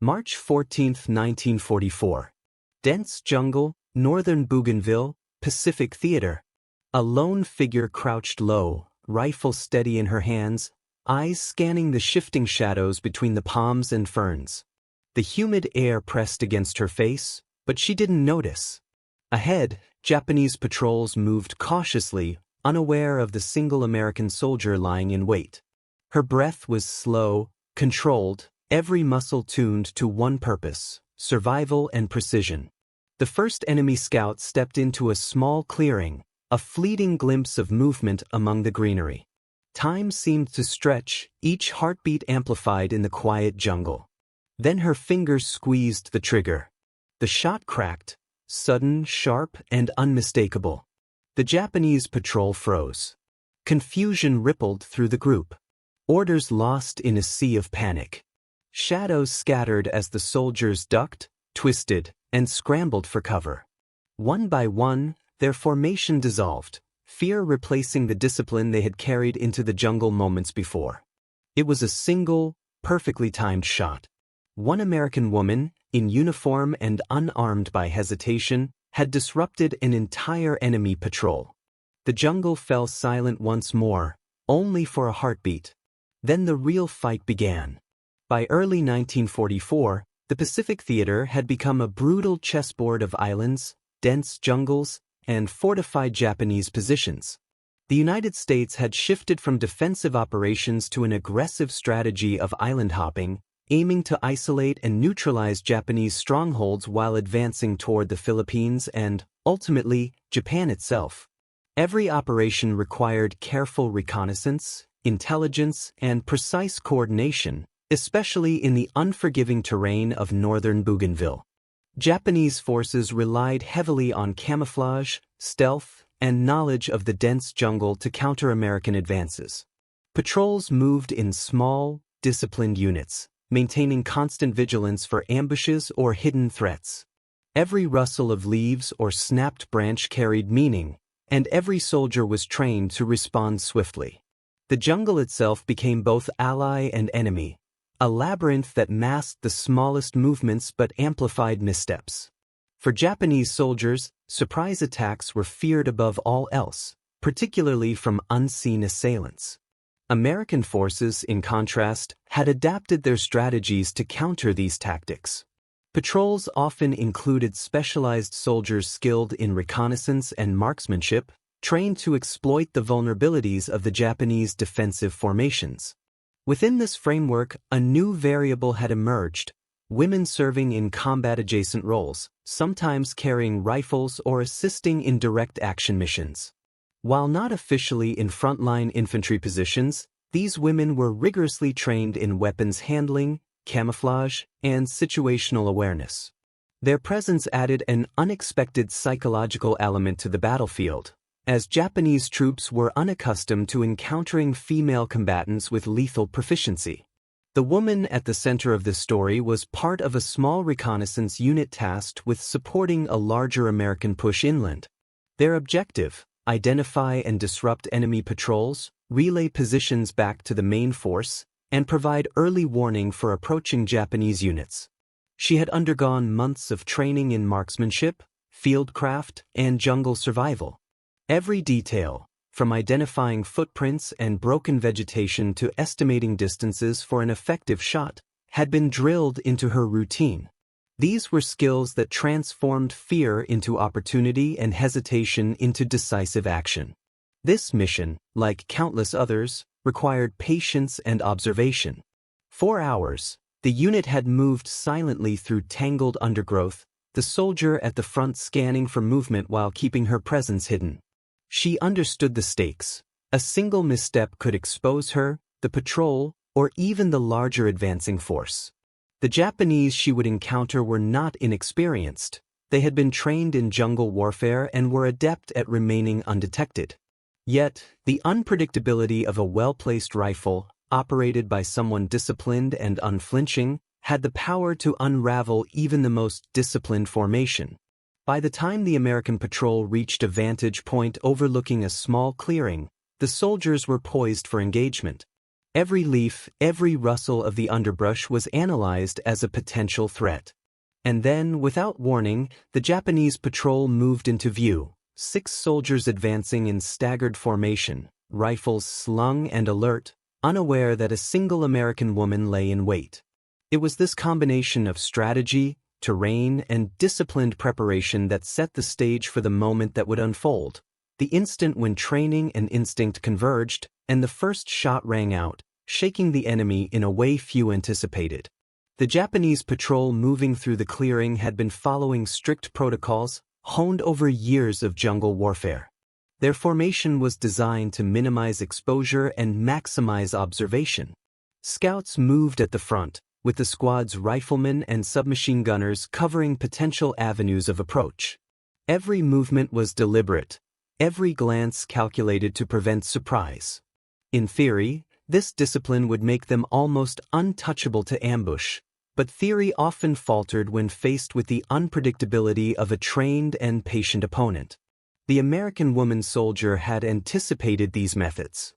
March 14, 1944. Dense jungle, northern Bougainville, Pacific Theater. A lone figure crouched low, rifle steady in her hands, eyes scanning the shifting shadows between the palms and ferns. The humid air pressed against her face, but she didn't notice. Ahead, Japanese patrols moved cautiously, unaware of the single American soldier lying in wait. Her breath was slow, controlled, every muscle tuned to one purpose: survival and precision. The first enemy scout stepped into a small clearing, a fleeting glimpse of movement among the greenery. Time seemed to stretch, each heartbeat amplified in the quiet jungle. Then her fingers squeezed the trigger. The shot cracked, sudden, sharp, and unmistakable. The Japanese patrol froze. Confusion rippled through the group. Orders lost in a sea of panic. Shadows scattered as the soldiers ducked, twisted, and scrambled for cover. One by one, their formation dissolved, fear replacing the discipline they had carried into the jungle moments before. It was a single, perfectly timed shot. One American woman, in uniform and unarmed by hesitation, had disrupted an entire enemy patrol. The jungle fell silent once more, only for a heartbeat. Then the real fight began. By early 1944, the Pacific Theater had become a brutal chessboard of islands, dense jungles, and fortified Japanese positions. The United States had shifted from defensive operations to an aggressive strategy of island hopping, aiming to isolate and neutralize Japanese strongholds while advancing toward the Philippines and, ultimately, Japan itself. Every operation required careful reconnaissance, intelligence, and precise coordination, especially in the unforgiving terrain of northern Bougainville. Japanese forces relied heavily on camouflage, stealth, and knowledge of the dense jungle to counter American advances. Patrols moved in small, disciplined units, maintaining constant vigilance for ambushes or hidden threats. Every rustle of leaves or snapped branch carried meaning, and every soldier was trained to respond swiftly. The jungle itself became both ally and enemy, a labyrinth that masked the smallest movements but amplified missteps. For Japanese soldiers, surprise attacks were feared above all else, particularly from unseen assailants. American forces, in contrast, had adapted their strategies to counter these tactics. Patrols often included specialized soldiers skilled in reconnaissance and marksmanship, trained to exploit the vulnerabilities of the Japanese defensive formations. Within this framework, a new variable had emerged: women serving in combat-adjacent roles, sometimes carrying rifles or assisting in direct action missions. While not officially in frontline infantry positions, these women were rigorously trained in weapons handling, camouflage, and situational awareness. Their presence added an unexpected psychological element to the battlefield, as Japanese troops were unaccustomed to encountering female combatants with lethal proficiency. The woman at the center of this story was part of a small reconnaissance unit tasked with supporting a larger American push inland. Their objective: identify and disrupt enemy patrols, relay positions back to the main force, and provide early warning for approaching Japanese units. She had undergone months of training in marksmanship, fieldcraft, and jungle survival. Every detail, from identifying footprints and broken vegetation to estimating distances for an effective shot, had been drilled into her routine. These were skills that transformed fear into opportunity and hesitation into decisive action. This mission, like countless others, required patience and observation. 4 hours, the unit had moved silently through tangled undergrowth, the soldier at the front scanning for movement while keeping her presence hidden. She understood the stakes. A single misstep could expose her, the patrol, or even the larger advancing force. The Japanese she would encounter were not inexperienced. They had been trained in jungle warfare and were adept at remaining undetected. Yet, the unpredictability of a well-placed rifle, operated by someone disciplined and unflinching, had the power to unravel even the most disciplined formation. By the time the American patrol reached a vantage point overlooking a small clearing, the soldiers were poised for engagement. Every leaf, every rustle of the underbrush was analyzed as a potential threat. And then, without warning, the Japanese patrol moved into view, 6 soldiers advancing in staggered formation, rifles slung and alert, unaware that a single American woman lay in wait. It was this combination of strategy, terrain, and disciplined preparation that set the stage for the moment that would unfold, the instant when training and instinct converged, and the first shot rang out, shaking the enemy in a way few anticipated. The Japanese patrol moving through the clearing had been following strict protocols, honed over years of jungle warfare. Their formation was designed to minimize exposure and maximize observation. Scouts moved at the front, with the squad's riflemen and submachine gunners covering potential avenues of approach. Every movement was deliberate, every glance calculated to prevent surprise. In theory, this discipline would make them almost untouchable to ambush, but theory often faltered when faced with the unpredictability of a trained and patient opponent. The American woman soldier had anticipated these methods.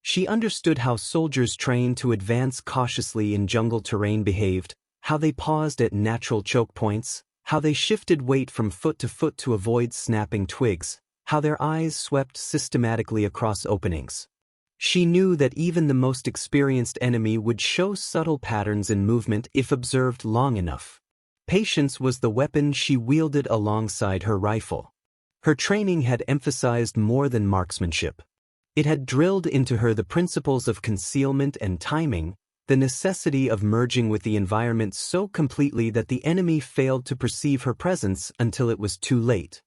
She understood how soldiers trained to advance cautiously in jungle terrain behaved, how they paused at natural choke points, how they shifted weight from foot to avoid snapping twigs, how their eyes swept systematically across openings. She knew that even the most experienced enemy would show subtle patterns in movement if observed long enough. Patience was the weapon she wielded alongside her rifle. Her training had emphasized more than marksmanship. It had drilled into her the principles of concealment and timing, the necessity of merging with the environment so completely that the enemy failed to perceive her presence until it was too late.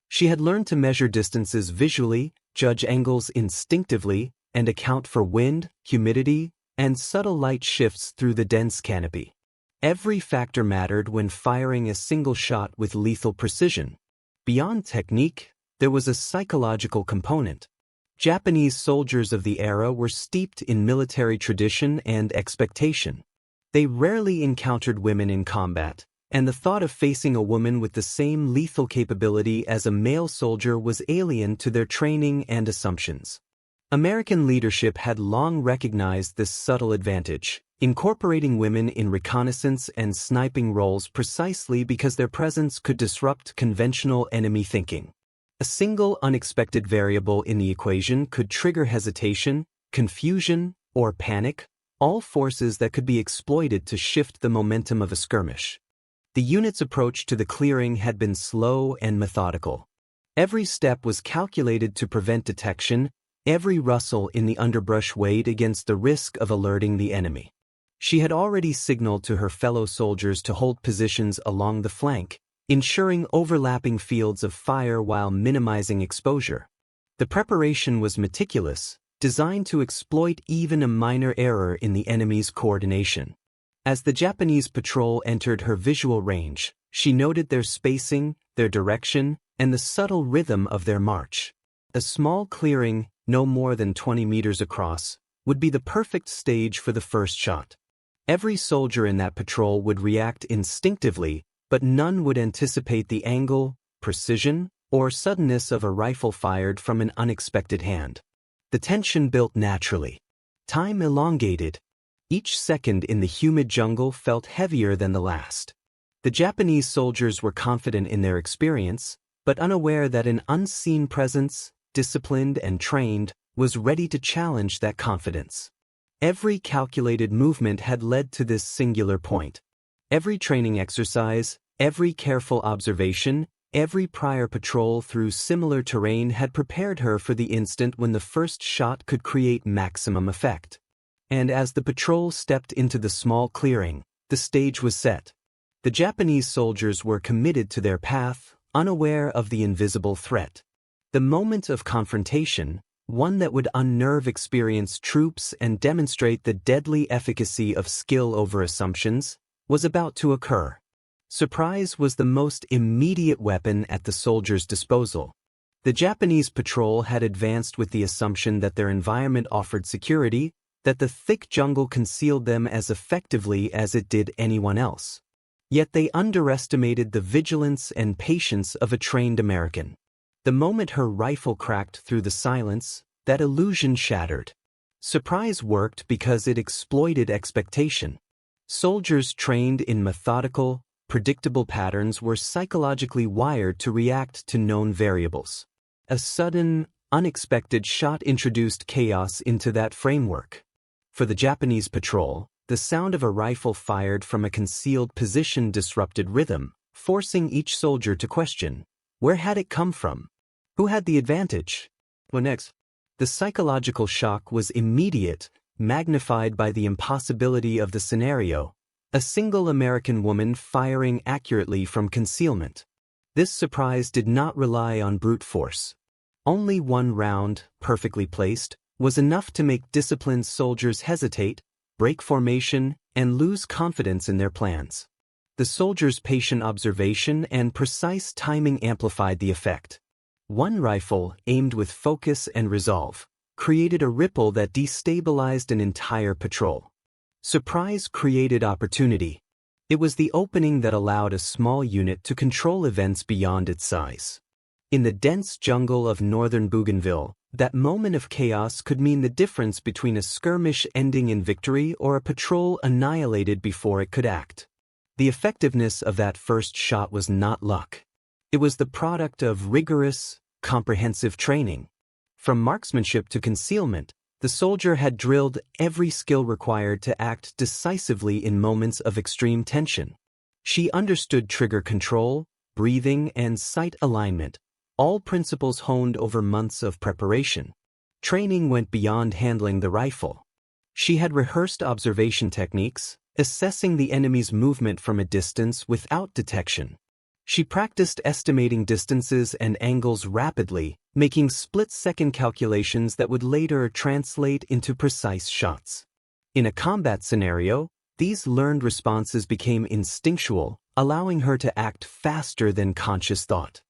She had learned to measure distances visually, judge angles instinctively, and account for wind, humidity, and subtle light shifts through the dense canopy. Every factor mattered when firing a single shot with lethal precision. Beyond technique, there was a psychological component. Japanese soldiers of the era were steeped in military tradition and expectation. They rarely encountered women in combat, and the thought of facing a woman with the same lethal capability as a male soldier was alien to their training and assumptions. American leadership had long recognized this subtle advantage, incorporating women in reconnaissance and sniping roles precisely because their presence could disrupt conventional enemy thinking. A single unexpected variable in the equation could trigger hesitation, confusion, or panic, all forces that could be exploited to shift the momentum of a skirmish. The unit's approach to the clearing had been slow and methodical. Every step was calculated to prevent detection, every rustle in the underbrush weighed against the risk of alerting the enemy. She had already signaled to her fellow soldiers to hold positions along the flank, ensuring overlapping fields of fire while minimizing exposure. The preparation was meticulous, designed to exploit even a minor error in the enemy's coordination. As the Japanese patrol entered her visual range, she noted their spacing, their direction, and the subtle rhythm of their march. A small clearing, no more than 20 meters across, would be the perfect stage for the first shot. Every soldier in that patrol would react instinctively, but none would anticipate the angle, precision, or suddenness of a rifle fired from an unexpected hand. The tension built naturally. Time elongated. Each second in the humid jungle felt heavier than the last. The Japanese soldiers were confident in their experience, but unaware that an unseen presence, disciplined and trained, was ready to challenge that confidence. Every calculated movement had led to this singular point. Every training exercise, every careful observation, every prior patrol through similar terrain had prepared her for the instant when the first shot could create maximum effect. And as the patrol stepped into the small clearing, the stage was set. The Japanese soldiers were committed to their path, unaware of the invisible threat. The moment of confrontation, one that would unnerve experienced troops and demonstrate the deadly efficacy of skill over assumptions, was about to occur. Surprise was the most immediate weapon at the soldiers' disposal. The Japanese patrol had advanced with the assumption that their environment offered security, that the thick jungle concealed them as effectively as it did anyone else. Yet they underestimated the vigilance and patience of a trained American. The moment her rifle cracked through the silence, that illusion shattered. Surprise worked because it exploited expectation. Soldiers trained in methodical, predictable patterns were psychologically wired to react to known variables. A sudden, unexpected shot introduced chaos into that framework. For the Japanese patrol, the sound of a rifle fired from a concealed position disrupted rhythm, forcing each soldier to question, where had it come from? Who had the advantage? What next? The psychological shock was immediate, magnified by the impossibility of the scenario, a single American woman firing accurately from concealment. This surprise did not rely on brute force. Only one round, perfectly placed, was enough to make disciplined soldiers hesitate, break formation, and lose confidence in their plans. The soldiers' patient observation and precise timing amplified the effect. One rifle, aimed with focus and resolve, created a ripple that destabilized an entire patrol. Surprise created opportunity. It was the opening that allowed a small unit to control events beyond its size. In the dense jungle of northern Bougainville, that moment of chaos could mean the difference between a skirmish ending in victory or a patrol annihilated before it could act. The effectiveness of that first shot was not luck. It was the product of rigorous, comprehensive training. From marksmanship to concealment, the soldier had drilled every skill required to act decisively in moments of extreme tension. She understood trigger control, breathing, and sight alignment, all principles honed over months of preparation. Training went beyond handling the rifle. She had rehearsed observation techniques, assessing the enemy's movement from a distance without detection. She practiced estimating distances and angles rapidly, making split-second calculations that would later translate into precise shots. In a combat scenario, these learned responses became instinctual, allowing her to act faster than conscious thought.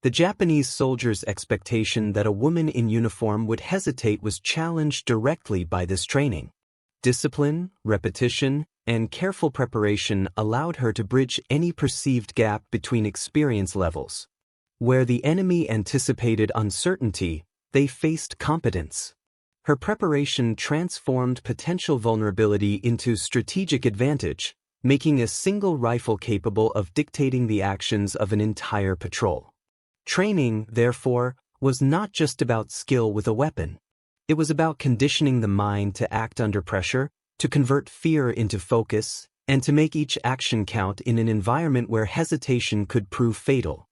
The Japanese soldier's expectation that a woman in uniform would hesitate was challenged directly by this training. Discipline, repetition, and careful preparation allowed her to bridge any perceived gap between experience levels. Where the enemy anticipated uncertainty, they faced competence. Her preparation transformed potential vulnerability into strategic advantage, making a single rifle capable of dictating the actions of an entire patrol. Training, therefore, was not just about skill with a weapon. It was about conditioning the mind to act under pressure, to convert fear into focus, and to make each action count in an environment where hesitation could prove fatal.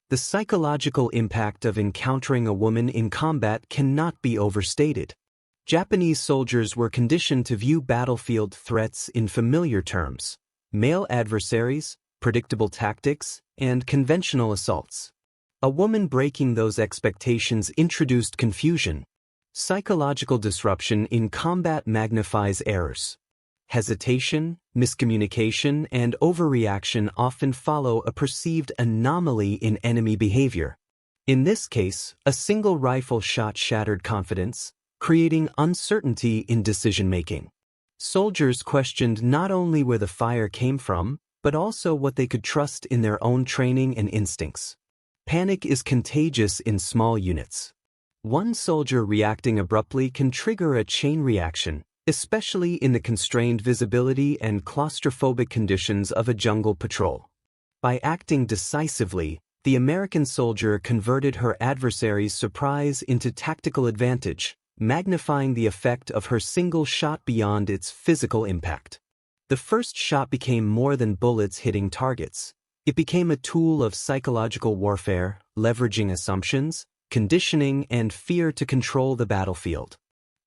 The psychological impact of encountering a woman in combat cannot be overstated. Japanese soldiers were conditioned to view battlefield threats in familiar terms: male adversaries, predictable tactics, and conventional assaults. A woman breaking those expectations introduced confusion. Psychological disruption in combat magnifies errors. Hesitation, miscommunication, and overreaction often follow a perceived anomaly in enemy behavior. In this case, a single rifle shot shattered confidence, creating uncertainty in decision-making. Soldiers questioned not only where the fire came from, but also what they could trust in their own training and instincts. Panic is contagious in small units. One soldier reacting abruptly can trigger a chain reaction, especially in the constrained visibility and claustrophobic conditions of a jungle patrol. By acting decisively, the American soldier converted her adversary's surprise into tactical advantage, magnifying the effect of her single shot beyond its physical impact. The first shot became more than bullets hitting targets. It became a tool of psychological warfare, leveraging assumptions, conditioning, and fear to control the battlefield.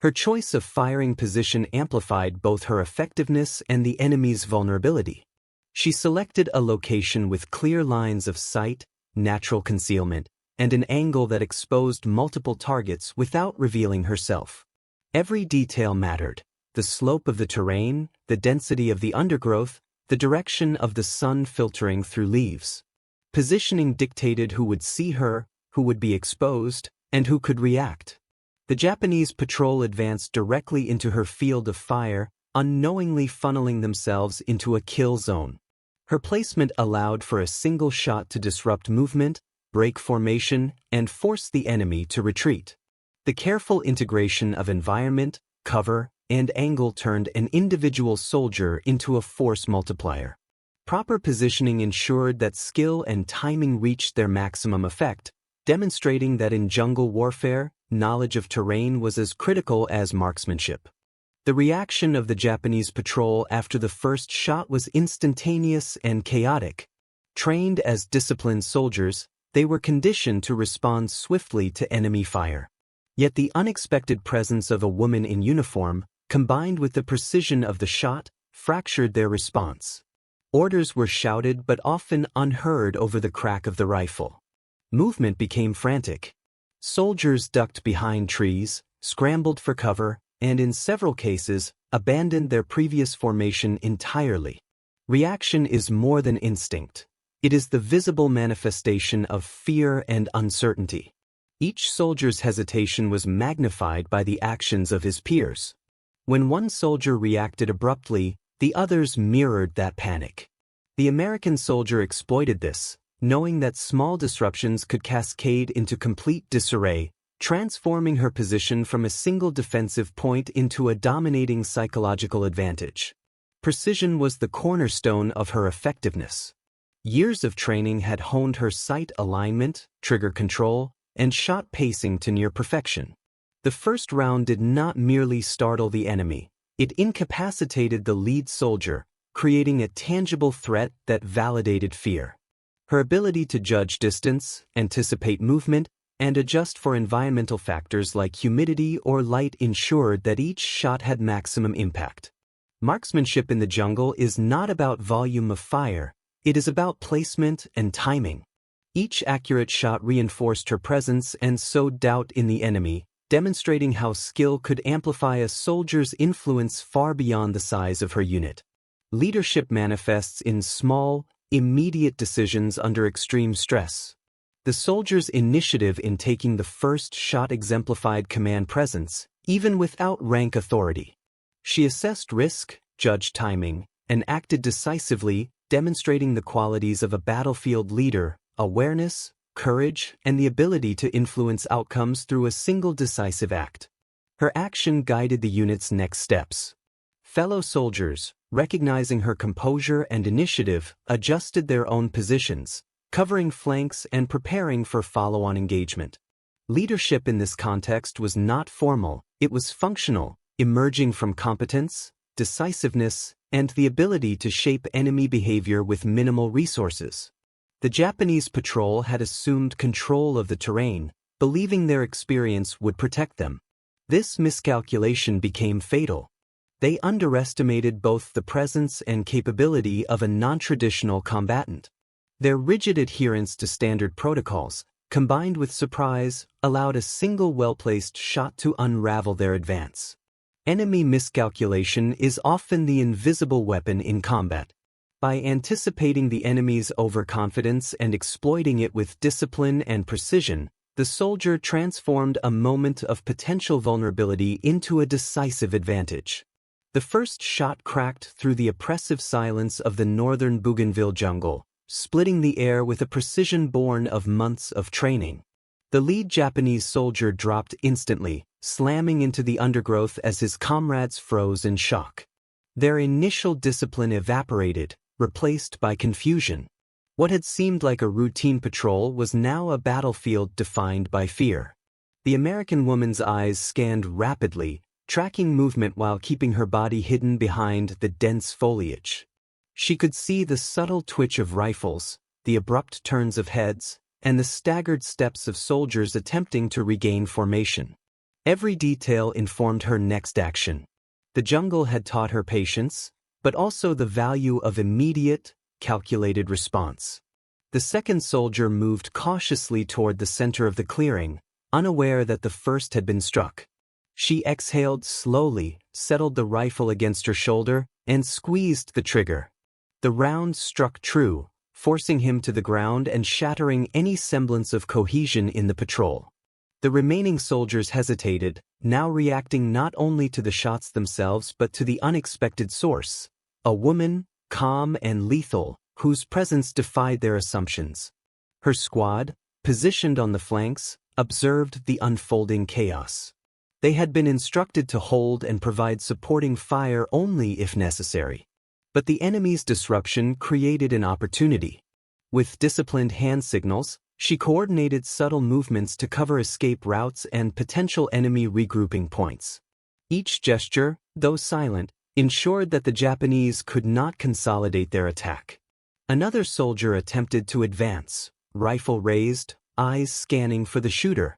Her choice of firing position amplified both her effectiveness and the enemy's vulnerability. She selected a location with clear lines of sight, natural concealment, and an angle that exposed multiple targets without revealing herself. Every detail mattered: the slope of the terrain, the density of the undergrowth, the direction of the sun filtering through leaves. Positioning dictated who would see her, who would be exposed, and who could react. The Japanese patrol advanced directly into her field of fire, unknowingly funneling themselves into a kill zone. Her placement allowed for a single shot to disrupt movement, break formation, and force the enemy to retreat. The careful integration of environment, cover, and angle turned an individual soldier into a force multiplier. Proper positioning ensured that skill and timing reached their maximum effect, demonstrating that in jungle warfare, knowledge of terrain was as critical as marksmanship. The reaction of the Japanese patrol after the first shot was instantaneous and chaotic. Trained as disciplined soldiers, they were conditioned to respond swiftly to enemy fire. Yet the unexpected presence of a woman in uniform, combined with the precision of the shot, fractured their response. Orders were shouted but often unheard over the crack of the rifle. Movement became frantic. Soldiers ducked behind trees, scrambled for cover, and in several cases, abandoned their previous formation entirely. Reaction is more than instinct. It is the visible manifestation of fear and uncertainty. Each soldier's hesitation was magnified by the actions of his peers. When one soldier reacted abruptly, the others mirrored that panic. The American soldier exploited this, knowing that small disruptions could cascade into complete disarray, transforming her position from a single defensive point into a dominating psychological advantage. Precision was the cornerstone of her effectiveness. Years of training had honed her sight alignment, trigger control, and shot pacing to near perfection. The first round did not merely startle the enemy, it incapacitated the lead soldier, creating a tangible threat that validated fear. Her ability to judge distance, anticipate movement, and adjust for environmental factors like humidity or light ensured that each shot had maximum impact. Marksmanship in the jungle is not about volume of fire, it is about placement and timing. Each accurate shot reinforced her presence and sowed doubt in the enemy, demonstrating how skill could amplify a soldier's influence far beyond the size of her unit. Leadership manifests in small, immediate decisions under extreme stress. The soldier's initiative in taking the first shot exemplified command presence, even without rank authority. She assessed risk, judged timing, and acted decisively, demonstrating the qualities of a battlefield leader: awareness, courage, and the ability to influence outcomes through a single decisive act. Her action guided the unit's next steps. Fellow soldiers, recognizing her composure and initiative, adjusted their own positions, covering flanks and preparing for follow-on engagement. Leadership in this context was not formal, it was functional, emerging from competence, decisiveness, and the ability to shape enemy behavior with minimal resources. The Japanese patrol had assumed control of the terrain, believing their experience would protect them. This miscalculation became fatal. They underestimated both the presence and capability of a non-traditional combatant. Their rigid adherence to standard protocols, combined with surprise, allowed a single well-placed shot to unravel their advance. Enemy miscalculation is often the invisible weapon in combat. By anticipating the enemy's overconfidence and exploiting it with discipline and precision, the soldier transformed a moment of potential vulnerability into a decisive advantage. The first shot cracked through the oppressive silence of the northern Bougainville jungle, splitting the air with a precision born of months of training. The lead Japanese soldier dropped instantly, slamming into the undergrowth as his comrades froze in shock. Their initial discipline evaporated, replaced by confusion. What had seemed like a routine patrol was now a battlefield defined by fear. The American woman's eyes scanned rapidly, tracking movement while keeping her body hidden behind the dense foliage. She could see the subtle twitch of rifles, the abrupt turns of heads, and the staggered steps of soldiers attempting to regain formation. Every detail informed her next action. The jungle had taught her patience, but also the value of immediate, calculated response. The second soldier moved cautiously toward the center of the clearing, unaware that the first had been struck. She exhaled slowly, settled the rifle against her shoulder, and squeezed the trigger. The round struck true, forcing him to the ground and shattering any semblance of cohesion in the patrol. The remaining soldiers hesitated, now reacting not only to the shots themselves but to the unexpected source. A woman, calm and lethal, whose presence defied their assumptions. Her squad, positioned on the flanks, observed the unfolding chaos. They had been instructed to hold and provide supporting fire only if necessary. But the enemy's disruption created an opportunity. With disciplined hand signals, she coordinated subtle movements to cover escape routes and potential enemy regrouping points. Each gesture, though silent, ensured that the Japanese could not consolidate their attack. Another soldier attempted to advance, rifle raised, eyes scanning for the shooter.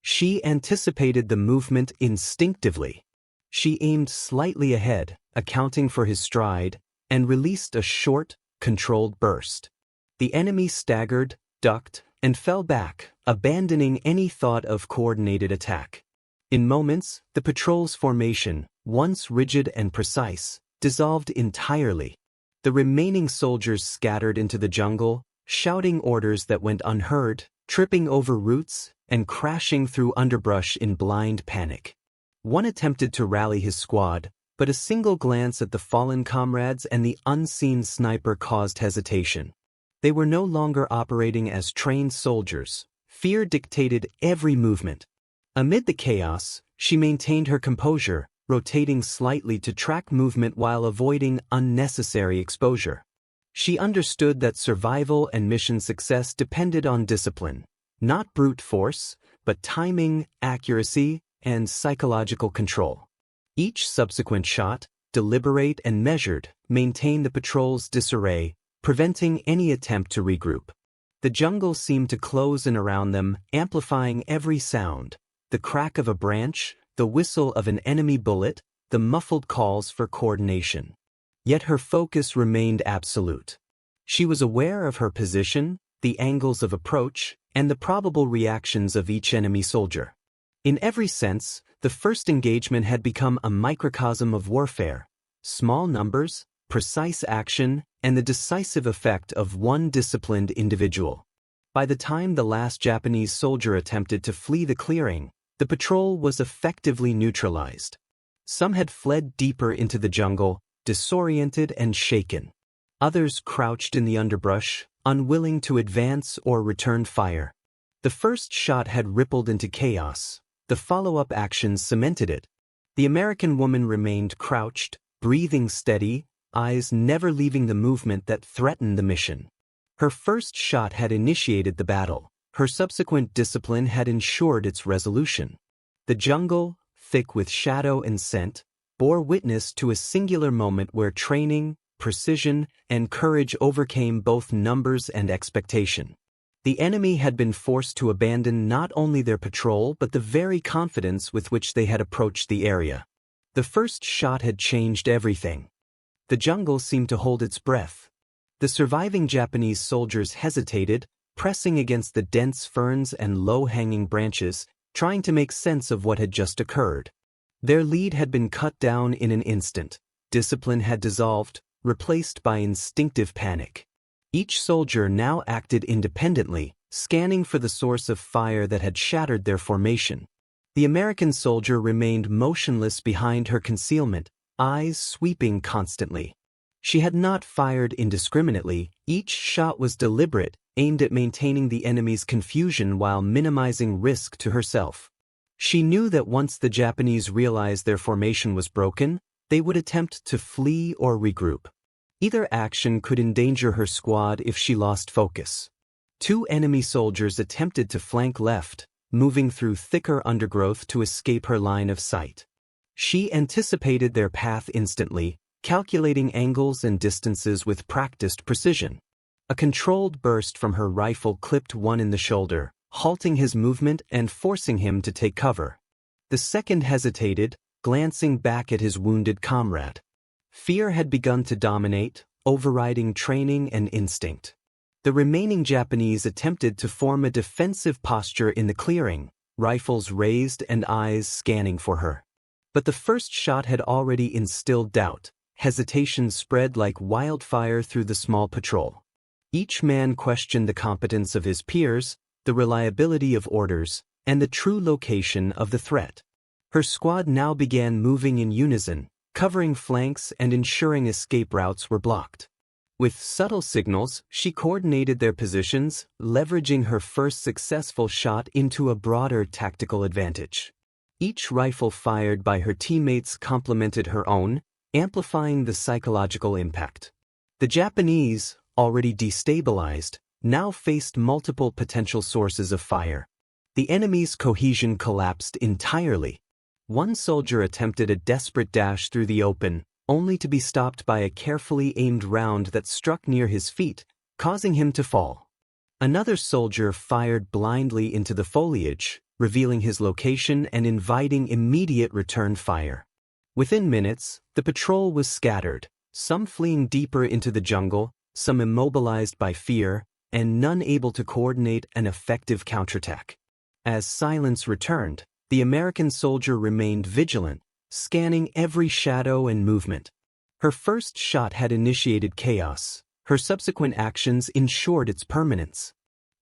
She anticipated the movement instinctively. She aimed slightly ahead, accounting for his stride, and released a short, controlled burst. The enemy staggered, ducked, and fell back, abandoning any thought of coordinated attack. In moments, the patrol's formation, once rigid and precise, dissolved entirely. The remaining soldiers scattered into the jungle, shouting orders that went unheard, tripping over roots, and crashing through underbrush in blind panic. One attempted to rally his squad, but a single glance at the fallen comrades and the unseen sniper caused hesitation. They were no longer operating as trained soldiers. Fear dictated every movement. Amid the chaos, she maintained her composure, rotating slightly to track movement while avoiding unnecessary exposure. She understood that survival and mission success depended on discipline, not brute force, but timing, accuracy, and psychological control. Each subsequent shot, deliberate and measured, maintained the patrol's disarray, preventing any attempt to regroup. The jungle seemed to close in around them, amplifying every sound: the crack of a branch, the whistle of an enemy bullet, the muffled calls for coordination. Yet her focus remained absolute. She was aware of her position, the angles of approach, and the probable reactions of each enemy soldier. In every sense, the first engagement had become a microcosm of warfare: small numbers, precise action, and the decisive effect of one disciplined individual. By the time the last Japanese soldier attempted to flee the clearing, the patrol was effectively neutralized. Some had fled deeper into the jungle, disoriented and shaken. Others crouched in the underbrush, unwilling to advance or return fire. The first shot had rippled into chaos. The follow-up actions cemented it. The American woman remained crouched, breathing steady, eyes never leaving the movement that threatened the mission. Her first shot had initiated the battle. Her subsequent discipline had ensured its resolution. The jungle, thick with shadow and scent, bore witness to a singular moment where training, precision, and courage overcame both numbers and expectation. The enemy had been forced to abandon not only their patrol but the very confidence with which they had approached the area. The first shot had changed everything. The jungle seemed to hold its breath. The surviving Japanese soldiers hesitated, pressing against the dense ferns and low-hanging branches, trying to make sense of what had just occurred. Their lead had been cut down in an instant. Discipline had dissolved, replaced by instinctive panic. Each soldier now acted independently, scanning for the source of fire that had shattered their formation. The American soldier remained motionless behind her concealment, eyes sweeping constantly. She had not fired indiscriminately. Each shot was deliberate, aimed at maintaining the enemy's confusion while minimizing risk to herself. She knew that once the Japanese realized their formation was broken, they would attempt to flee or regroup. Either action could endanger her squad if she lost focus. Two enemy soldiers attempted to flank left, moving through thicker undergrowth to escape her line of sight. She anticipated their path instantly, calculating angles and distances with practiced precision. A controlled burst from her rifle clipped one in the shoulder, halting his movement and forcing him to take cover. The second hesitated, glancing back at his wounded comrade. Fear had begun to dominate, overriding training and instinct. The remaining Japanese attempted to form a defensive posture in the clearing, rifles raised and eyes scanning for her. But the first shot had already instilled doubt. Hesitation spread like wildfire through the small patrol. Each man questioned the competence of his peers, the reliability of orders, and the true location of the threat. Her squad now began moving in unison, covering flanks and ensuring escape routes were blocked. With subtle signals, she coordinated their positions, leveraging her first successful shot into a broader tactical advantage. Each rifle fired by her teammates complemented her own, amplifying the psychological impact. The Japanese, already destabilized, now faced multiple potential sources of fire. The enemy's cohesion collapsed entirely. One soldier attempted a desperate dash through the open, only to be stopped by a carefully aimed round that struck near his feet, causing him to fall. Another soldier fired blindly into the foliage, revealing his location and inviting immediate return fire. Within minutes, the patrol was scattered, some fleeing deeper into the jungle, some immobilized by fear, and none able to coordinate an effective counterattack. As silence returned, the American soldier remained vigilant, scanning every shadow and movement. Her first shot had initiated chaos. Her subsequent actions ensured its permanence.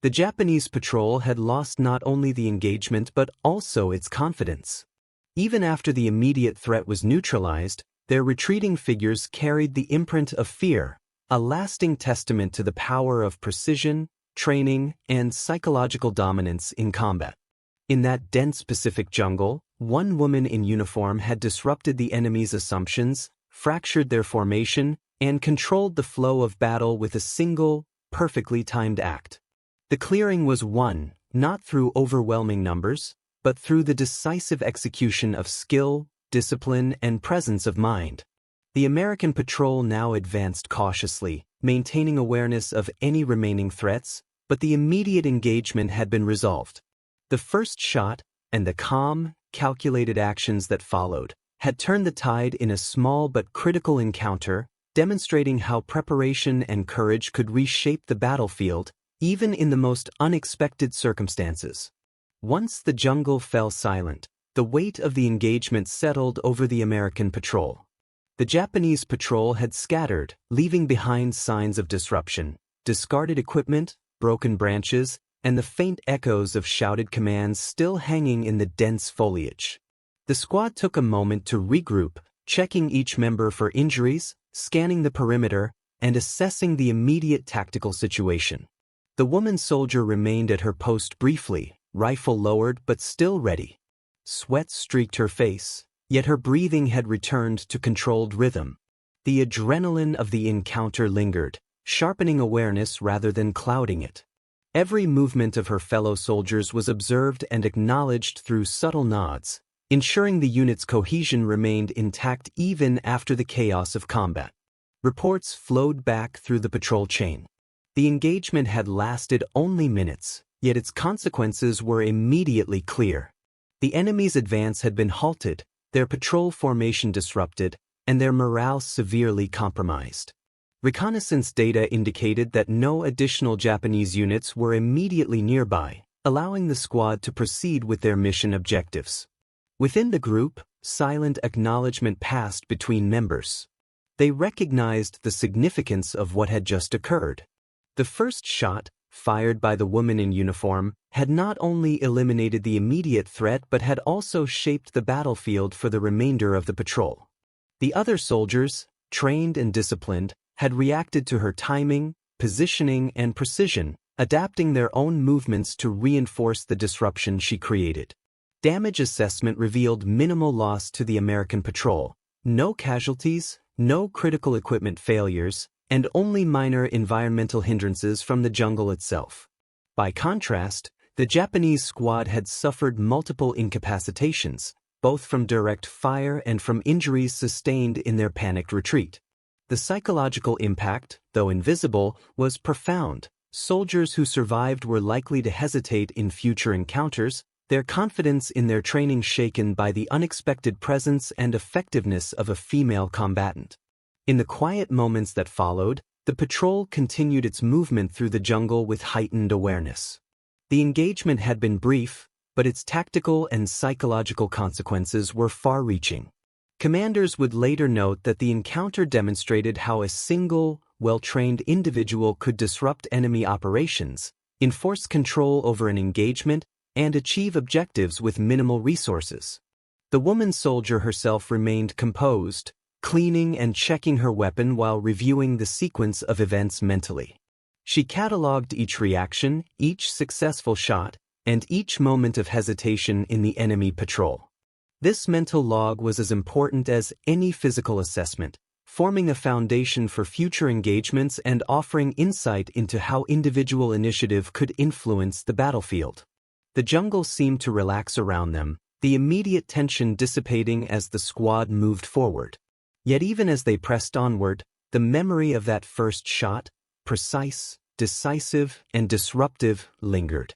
The Japanese patrol had lost not only the engagement but also its confidence. Even after the immediate threat was neutralized, their retreating figures carried the imprint of fear, a lasting testament to the power of precision, training, and psychological dominance in combat. In that dense Pacific jungle, one woman in uniform had disrupted the enemy's assumptions, fractured their formation, and controlled the flow of battle with a single, perfectly timed act. The clearing was won, not through overwhelming numbers, but through the decisive execution of skill, discipline, and presence of mind. The American patrol now advanced cautiously, maintaining awareness of any remaining threats, but the immediate engagement had been resolved. The first shot, and the calm, calculated actions that followed, had turned the tide in a small but critical encounter, demonstrating how preparation and courage could reshape the battlefield, even in the most unexpected circumstances. Once the jungle fell silent, the weight of the engagement settled over the American patrol. The Japanese patrol had scattered, leaving behind signs of disruption, discarded equipment, broken branches, and the faint echoes of shouted commands still hanging in the dense foliage. The squad took a moment to regroup, checking each member for injuries, scanning the perimeter, and assessing the immediate tactical situation. The woman soldier remained at her post briefly, rifle lowered but still ready. Sweat streaked her face, yet her breathing had returned to controlled rhythm. The adrenaline of the encounter lingered, sharpening awareness rather than clouding it. Every movement of her fellow soldiers was observed and acknowledged through subtle nods, ensuring the unit's cohesion remained intact even after the chaos of combat. Reports flowed back through the patrol chain. The engagement had lasted only minutes, yet its consequences were immediately clear. The enemy's advance had been halted, their patrol formation disrupted, and their morale severely compromised. Reconnaissance data indicated that no additional Japanese units were immediately nearby, allowing the squad to proceed with their mission objectives. Within the group, silent acknowledgement passed between members. They recognized the significance of what had just occurred. The first shot, fired by the woman in uniform, had not only eliminated the immediate threat but had also shaped the battlefield for the remainder of the patrol. The other soldiers, trained and disciplined, had reacted to her timing, positioning, and precision, adapting their own movements to reinforce the disruption she created. Damage assessment revealed minimal loss to the American patrol, no casualties, no critical equipment failures, and only minor environmental hindrances from the jungle itself. By contrast, the Japanese squad had suffered multiple incapacitations, both from direct fire and from injuries sustained in their panicked retreat. The psychological impact, though invisible, was profound. Soldiers who survived were likely to hesitate in future encounters, their confidence in their training shaken by the unexpected presence and effectiveness of a female combatant. In the quiet moments that followed, the patrol continued its movement through the jungle with heightened awareness. The engagement had been brief, but its tactical and psychological consequences were far-reaching. Commanders would later note that the encounter demonstrated how a single, well-trained individual could disrupt enemy operations, enforce control over an engagement, and achieve objectives with minimal resources. The woman soldier herself remained composed, cleaning and checking her weapon while reviewing the sequence of events mentally. She cataloged each reaction, each successful shot, and each moment of hesitation in the enemy patrol. This mental log was as important as any physical assessment, forming a foundation for future engagements and offering insight into how individual initiative could influence the battlefield. The jungle seemed to relax around them, the immediate tension dissipating as the squad moved forward. Yet even as they pressed onward, the memory of that first shot, precise, decisive, and disruptive, lingered.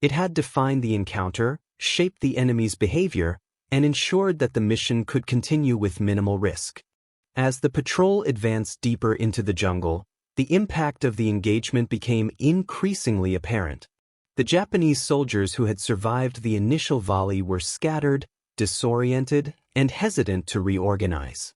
It had defined the encounter, shaped the enemy's behavior, and ensured that the mission could continue with minimal risk. As the patrol advanced deeper into the jungle, the impact of the engagement became increasingly apparent. The Japanese soldiers who had survived the initial volley were scattered, disoriented, and hesitant to reorganize.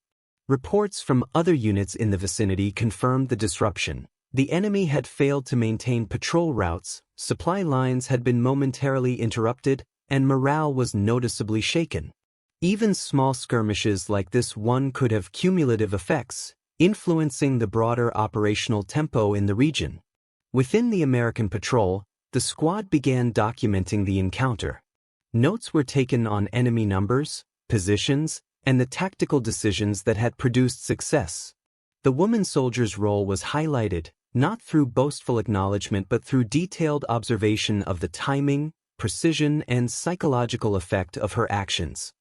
Reports from other units in the vicinity confirmed the disruption. The enemy had failed to maintain patrol routes, supply lines had been momentarily interrupted, and morale was noticeably shaken. Even small skirmishes like this one could have cumulative effects, influencing the broader operational tempo in the region. Within the American patrol, the squad began documenting the encounter. Notes were taken on enemy numbers, positions, and the tactical decisions that had produced success. The woman soldier's role was highlighted, not through boastful acknowledgement but through detailed observation of the timing, precision, and psychological effect of her actions.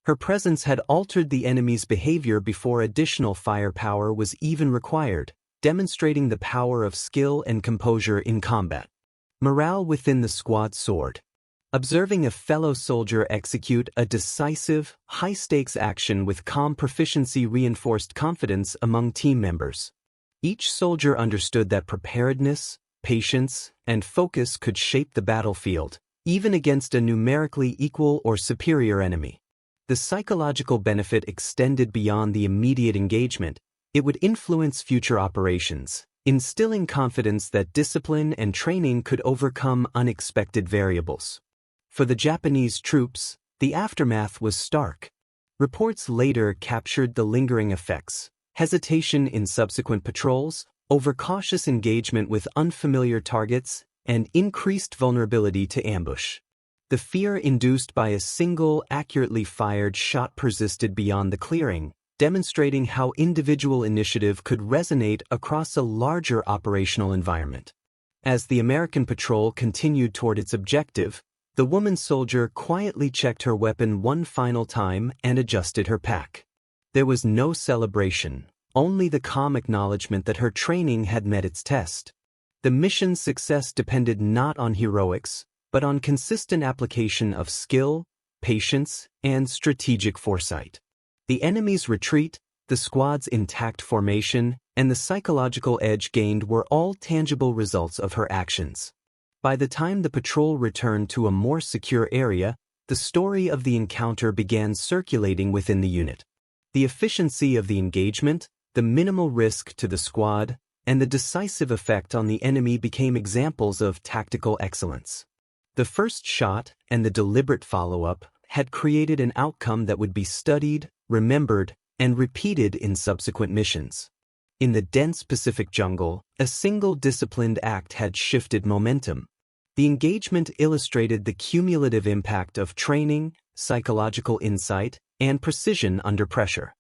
Her presence had altered the enemy's behavior before additional firepower was even required, demonstrating the power of skill and composure in combat. Morale within the squad soared. Observing a fellow soldier execute a decisive, high-stakes action with calm proficiency reinforced confidence among team members. Each soldier understood that preparedness, patience, and focus could shape the battlefield, even against a numerically equal or superior enemy. The psychological benefit extended beyond the immediate engagement. It would influence future operations, instilling confidence that discipline and training could overcome unexpected variables. For the Japanese troops, the aftermath was stark. Reports later captured the lingering effects: hesitation in subsequent patrols, overcautious engagement with unfamiliar targets, and increased vulnerability to ambush. The fear induced by a single accurately fired shot persisted beyond the clearing, demonstrating how individual initiative could resonate across a larger operational environment. As the American patrol continued toward its objective, the woman soldier quietly checked her weapon one final time and adjusted her pack. There was no celebration, only the calm acknowledgement that her training had met its test. The mission's success depended not on heroics, but on consistent application of skill, patience, and strategic foresight. The enemy's retreat, the squad's intact formation, and the psychological edge gained were all tangible results of her actions. By the time the patrol returned to a more secure area, the story of the encounter began circulating within the unit. The efficiency of the engagement, the minimal risk to the squad, and the decisive effect on the enemy became examples of tactical excellence. The first shot and the deliberate follow-up had created an outcome that would be studied, remembered, and repeated in subsequent missions. In the dense Pacific jungle, a single disciplined act had shifted momentum. The engagement illustrated the cumulative impact of training, psychological insight, and precision under pressure.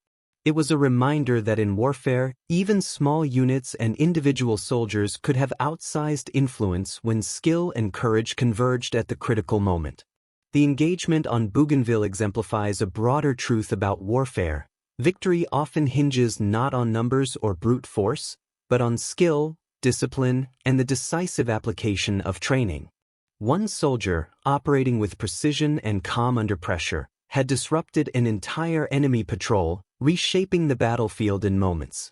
It was a reminder that in warfare, even small units and individual soldiers could have outsized influence when skill and courage converged at the critical moment. The engagement on Bougainville exemplifies a broader truth about warfare. Victory often hinges not on numbers or brute force, but on skill, discipline, and the decisive application of training. One soldier, operating with precision and calm under pressure, had disrupted an entire enemy patrol, reshaping the battlefield in moments.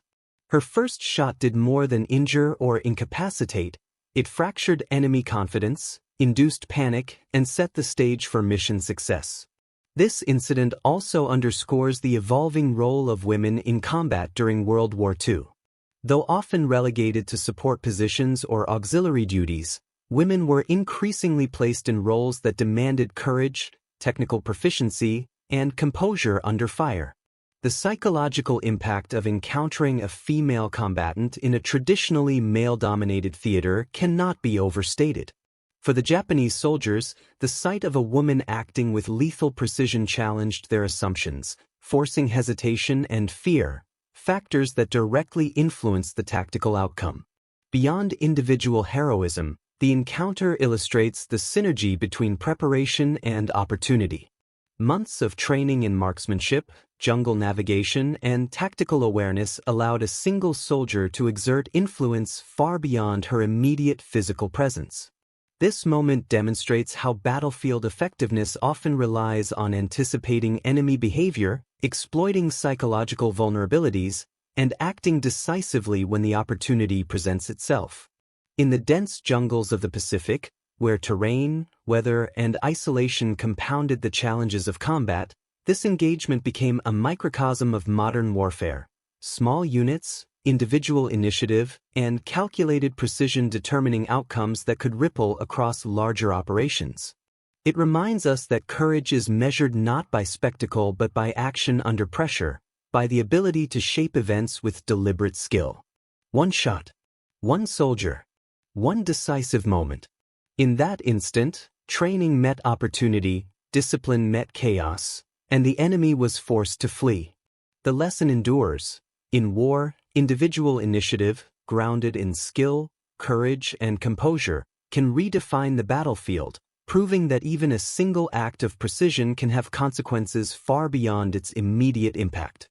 Her first shot did more than injure or incapacitate. It fractured enemy confidence, induced panic, and set the stage for mission success. This incident also underscores the evolving role of women in combat during World War II. Though often relegated to support positions or auxiliary duties, women were increasingly placed in roles that demanded courage, technical proficiency, and composure under fire. The psychological impact of encountering a female combatant in a traditionally male-dominated theater cannot be overstated. For the Japanese soldiers, the sight of a woman acting with lethal precision challenged their assumptions, forcing hesitation and fear, factors that directly influenced the tactical outcome. Beyond individual heroism, the encounter illustrates the synergy between preparation and opportunity. Months of training in marksmanship, jungle navigation, and tactical awareness allowed a single soldier to exert influence far beyond her immediate physical presence. This moment demonstrates how battlefield effectiveness often relies on anticipating enemy behavior, exploiting psychological vulnerabilities, and acting decisively when the opportunity presents itself. In the dense jungles of the Pacific, where terrain, weather, and isolation compounded the challenges of combat, this engagement became a microcosm of modern warfare. Small units, individual initiative, and calculated precision determining outcomes that could ripple across larger operations. It reminds us that courage is measured not by spectacle but by action under pressure, by the ability to shape events with deliberate skill. One shot, one soldier, one decisive moment. In that instant, training met opportunity, discipline met chaos, and the enemy was forced to flee. The lesson endures. In war, individual initiative, grounded in skill, courage, and composure, can redefine the battlefield, proving that even a single act of precision can have consequences far beyond its immediate impact.